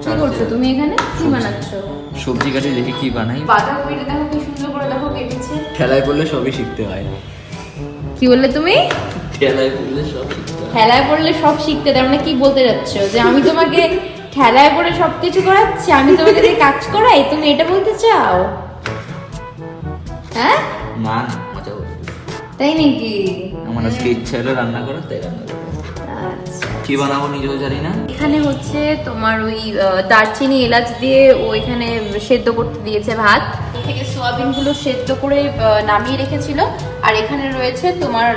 কি করছো তুমি এখানে? কি বানাচ্ছো? সবজি কাটি দেখি কি বানাই। বাঁধাকপিটা দেখো কি সুন্দর করে দেখো কেটেছে। ঠেলায় পড়লে সবই শিখতে হয়। কি বললে তুমি? ঠেলায় পড়লে সব শিখতে হয়। ঠেলায় পড়লে সব শিখতে, তার মানে কি বলতে যাচ্ছো? যে আমি তোমাকে ঠেলায় পড়ে সবকিছু করাচ্ছি, আমি তোমাকে দিয়ে কাজ করাই, তুমি এটা বলতে চাও? হ্যাঁ না না, মজা করছি। তাই নাকি? আমার আজকে ইচ্ছা হলো রান্না করার, তাই রান্না করবো। আচ্ছা, কি বানাবো নিজেও জানি না। এখানে হচ্ছে তোমার ওই দারচিনি এলাচ দিয়ে ও এখানে সেদ্ধ করতে দিয়েছে ভাত থেকে, সোয়াবিন গুলো সেদ্ধ করে নামিয়ে রেখেছিল। আর এখানে রয়েছে তোমার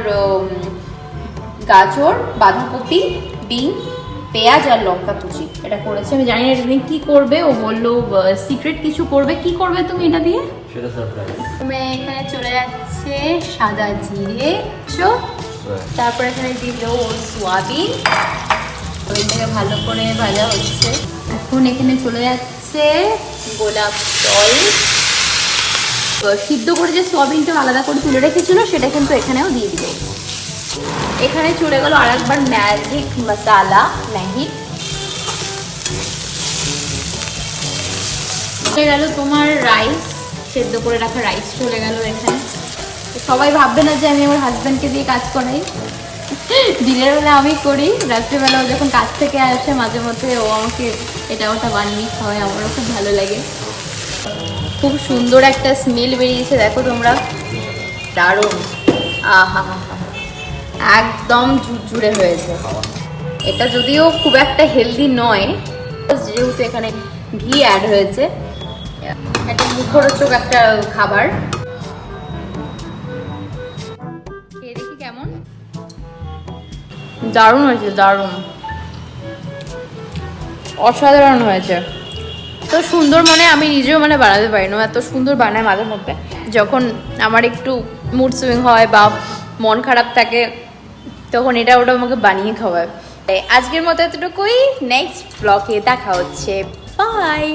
গাজর, বাঁধাকপি, বিন, পেঁয়াজ আর লঙ্কা কুচি। এটা করেছে, আমি জানি না এটা দিয়ে কি করবে। ও বললো সিক্রেট কিছু করবে। কি করবে তুমি এটা দিয়ে? সেটা সারপ্রাইজ। তুমি এখানে চলে যাচ্ছে সাদা জিরে, তারপর এখানে দিল সোয়াবিন, ওইটাকে ভালো করে ভাজা হচ্ছে। এখন এখানে চলে যাচ্ছে গোলাপ জল। সিদ্ধ করে যে সোয়াবিনটা আলাদা করে তুলে রেখেছিল সেটা কিন্তু এখানেও দিয়ে দিল। এখানে চলে গেল আর একবার ম্যাজিক মশালা ম্যাগি। চলে গেল তোমার রাইস, সেদ্ধ করে রাখা রাইস চলে গেল এখানে। সবাই ভাববে না যে আমি আমার হাজব্যান্ডকে দিয়ে কাজ করাই। দিনের বেলা আমি করি, রাত্রিবেলাও যখন কাজ থেকে আসে মাঝে মধ্যে ও আমাকে এটা ওটা বানিয়ে খাওয়ায়, আমারও খুব ভালো লাগে। খুব সুন্দর একটা স্মেল বেরিয়েছে দেখো তোমরা, দারুণ। আহা হা হা, একদম ঝুরঝুরে হয়েছে। এটা যদিও খুব একটা হেলদি নয়, যেহেতু এখানে ঘি অ্যাড হয়েছে, একটা মুখরোচক একটা খাবার। খেয়ে দেখি কেমন। দারুণ হয়েছে, দারুণ, অসাধারণ হয়েছে। এত সুন্দর মানে আমি নিজেও মানে বানাতে পারি না, এত সুন্দর বানায় মাঝে মধ্যে। যখন আমার একটু মুড সুইং হয় বা মন খারাপ থাকে তখন এটা ওটা আমাকে বানিয়ে খাওয়ায়। আজকের মতো এতটুকুই, নেক্সট ব্লগে দেখা হচ্ছে, বাই।